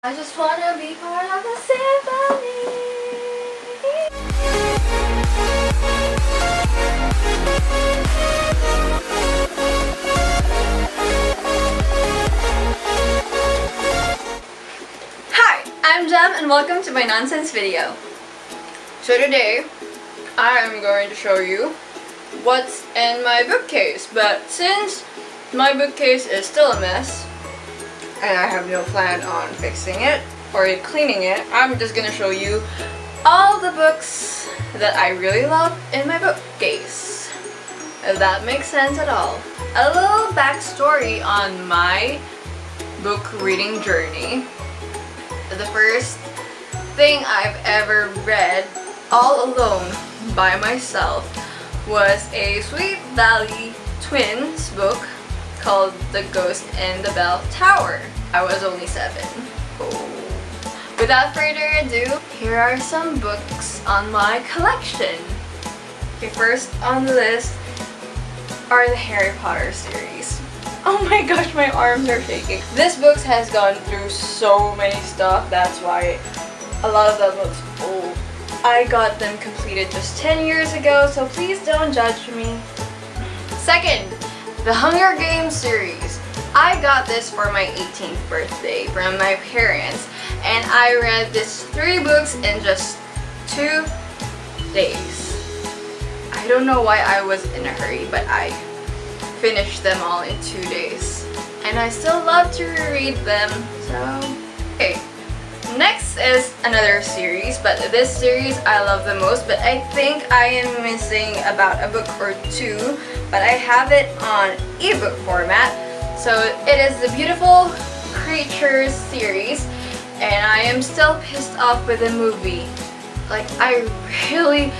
I just wanna be part of the symphony. Hi, I'm Jem and welcome to my nonsense video. So today, I am going to show you what's in my bookcase, but since my bookcase is still a mess, and I have no plan on fixing it or cleaning it, I'm just gonna show you all the books that I really love in my bookcase. If that makes sense at all. A little backstory on my book reading journey. The first thing I've ever read all alone by myself was a Sweet Valley Twins book called The Ghost in the Bell Tower. I was only 7. Oh. Without further ado, here are some books on my collection. Okay, first on the list are the Harry Potter series. Oh my gosh, my arms are shaking. This book has gone through so many stuff, that's why a lot of them looks old. I got them completed just 10 years ago, so please don't judge me. Second, the Hunger Games series. I got this for my 18th birthday from my parents, and I read these 3 books in just 2 days. I don't know why I was in a hurry, but I finished them all in 2 days. And I still love to reread them, so... Okay, next is another series, but this series I love the most, but I think I am missing about a book or 2, but I have it on ebook format. So it is the Beautiful Creatures series, and I am still pissed off with the movie. Like, I really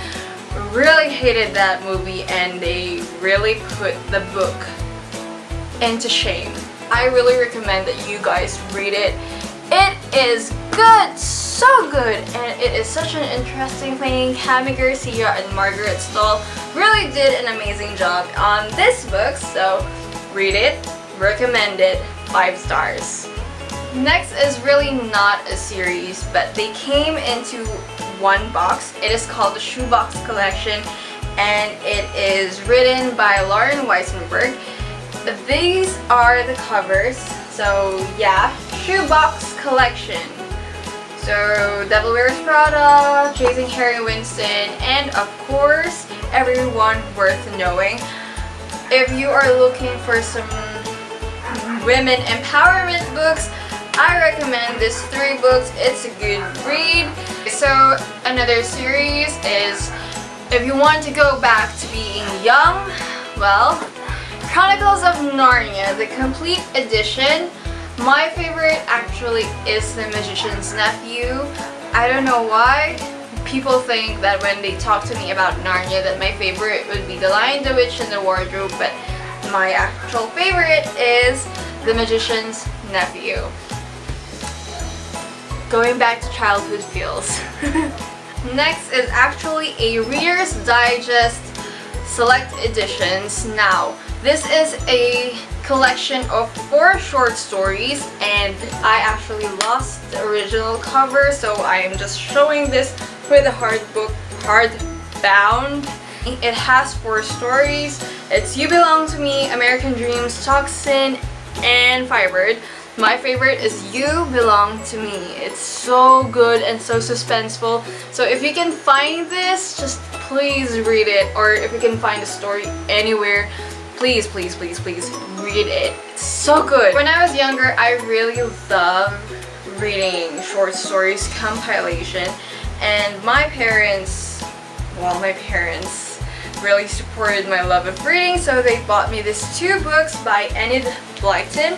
hated that movie, and they really put the book into shame. I really recommend that you guys read it. It is good, so good, and it is such an interesting thing. Hammy Garcia and Margaret Stoll really did an amazing job on this book, so read it, recommend it, 5 stars. Next is really not a series, but they came into one box. It is called the Shoebox Collection, and it is written by Lauren Weisenberg. These are the covers, so yeah, Shoebox Collection. So Devil Wears Prada, Chasing Harry Winston, and of course, Everyone Worth Knowing. If you are looking for some women empowerment books, I recommend these 3 books. It's a good read. So another series is, if you want to go back to being young, well, Chronicles of Narnia, the complete edition. My favorite actually is The Magician's Nephew. I don't know why people think that when they talk to me about Narnia that my favorite would be The Lion, the Witch, and the Wardrobe, but my actual favorite is The Magician's Nephew. Going back to childhood feels. Next is actually a Reader's Digest Select Editions. Now, this is a collection of 4 short stories, and I actually lost the original cover, so I am just showing this with a hardbound. It has 4 stories. It's You Belong to Me, American Dreams, Toxin, and Firebird. My favorite is You Belong to Me. It's so good and so suspenseful. So if you can find this, just please read it. Or if you can find a story anywhere, please read it. It's so good. When I was younger, I really loved reading short stories compilation. And my parents really supported my love of reading, so they bought me these 2 books by Enid Blyton.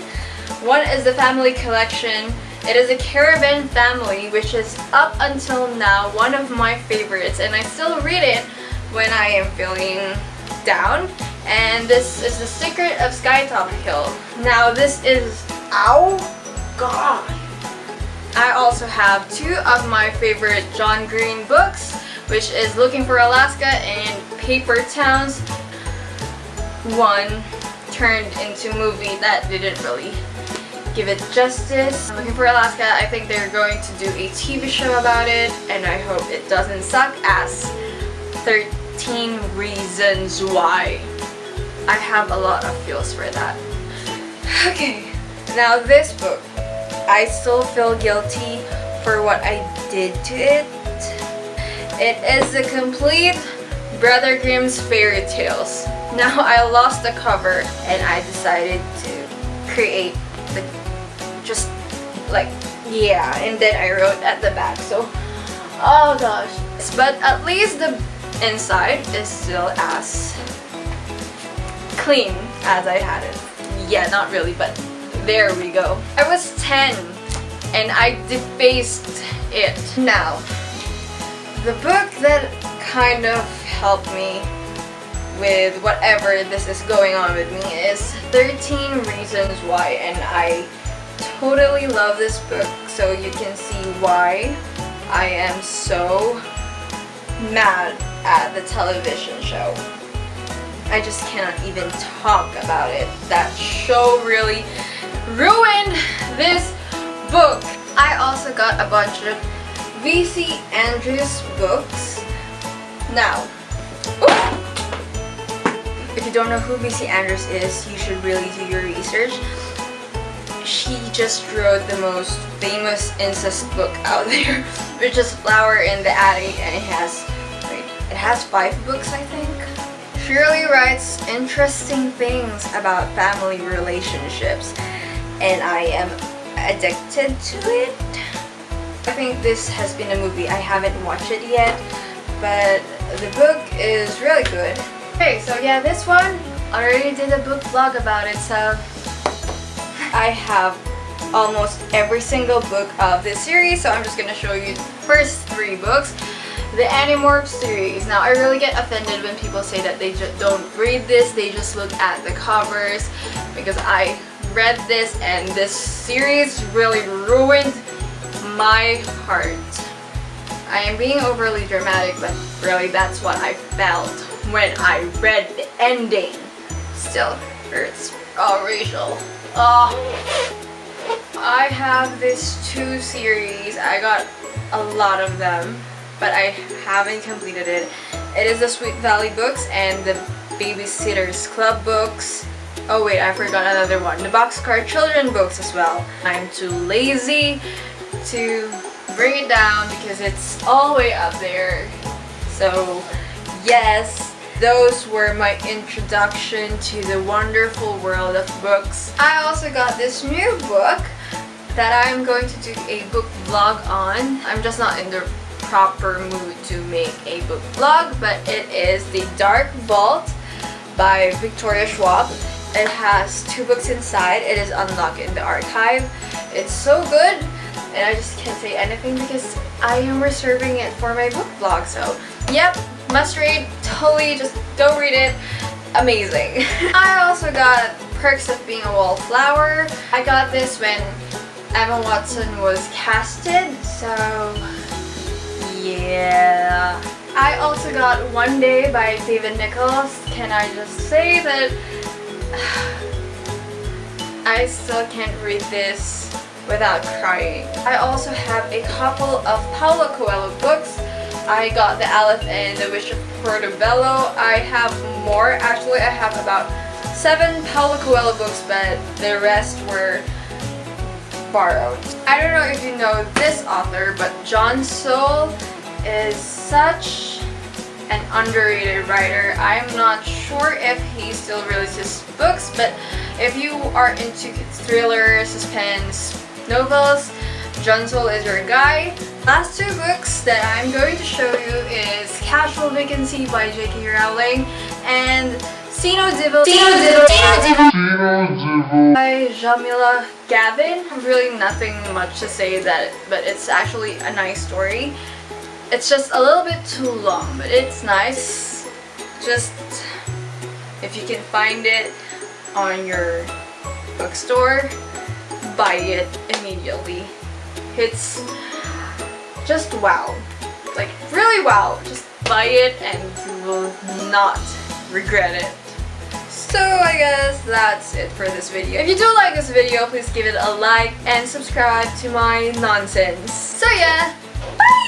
One is the Family Collection. It is a Caravan Family, which is up until now one of my favorites, and I still read it when I am feeling down. And this is The Secret of Skytop Hill. Now this is, ow, God. I also have 2 of my favorite John Green books, which is Looking for Alaska and Paper Towns. One turned into movie that didn't really give it justice. I'm looking for Alaska. I think they're going to do a TV show about it, and I hope it doesn't suck as 13 Reasons Why. I have a lot of feels for that. Okay, now this book, I still feel guilty for what I did to it. It is the complete Brother Grimm's fairy tales. Now I lost the cover and I decided to create the and then I wrote at the back. So, oh gosh. But at least the inside is still as clean as I had it. Yeah, not really, but there we go. I was 10 and I defaced it. Now, the book that kind of helped me with whatever this is going on with me is 13 Reasons Why, and I totally love this book, so you can see why I am so mad at the television show. I just cannot even talk about it. That show really ruined this book. I also got a bunch of V.C. Andrews books. Now, if you don't know who V.C. Andrews is, you should really do your research. She just wrote the most famous incest book out there, which is Flower in the Attic, and it has 5 books, I think. She really writes interesting things about family relationships, and I am addicted to it. I think this has been a movie. I haven't watched it yet, but the book is really good. Okay, so yeah, this one, I already did a book vlog about it, so I have almost every single book of this series, so I'm just gonna show you the first 3 books. The Animorphs series. Now, I really get offended when people say that they just don't read this, they just look at the covers, because I read this and this series really ruined my heart. I am being overly dramatic, but really that's what I felt when I read the ending. Still hurts. Oh, Rachel. Oh. I have this 2 series. I got a lot of them, but I haven't completed it. It is the Sweet Valley books and the Babysitter's Club books. Oh wait, I forgot another one. The Boxcar Children books as well. I'm too lazy to bring it down because it's all the way up there. So yes, those were my introduction to the wonderful world of books. I also got this new book that I'm going to do a book vlog on. I'm just not in the proper mood to make a book vlog, but it is The Dark Vault by Victoria Schwab. It has 2 books inside. It is unlocked in the archive. It's so good, and I just can't say anything because I am reserving it for my book vlog. So yep, must read. Totally, just go read it. Amazing. I also got Perks of Being a Wallflower. I got this when Emma Watson was casted, so yeah. I also got One Day by David Nichols. Can I just say that I still can't read this without crying. I also have a couple of Paulo Coelho books. I got The Aleph and The Witch of Portobello. I have more. Actually, I have about 7 Paulo Coelho books, but the rest were borrowed. I don't know if you know this author, but John Soule is such an underrated writer. I'm not sure if he still releases books, but if you are into thriller, suspense, novels, John Soule is your guy. Last 2 books that I'm going to show you is Casual Vacancy by J.K. Rowling and Sino Devil by Jamila Gavin. Really nothing much to say that, but it's actually a nice story. It's just a little bit too long, but it's nice. Just if you can find it on your bookstore, buy it immediately. It's just wow. Like really wow. Just buy it and you will not regret it. So I guess that's it for this video. If you do like this video, please give it a like and subscribe to my nonsense. So yeah, bye!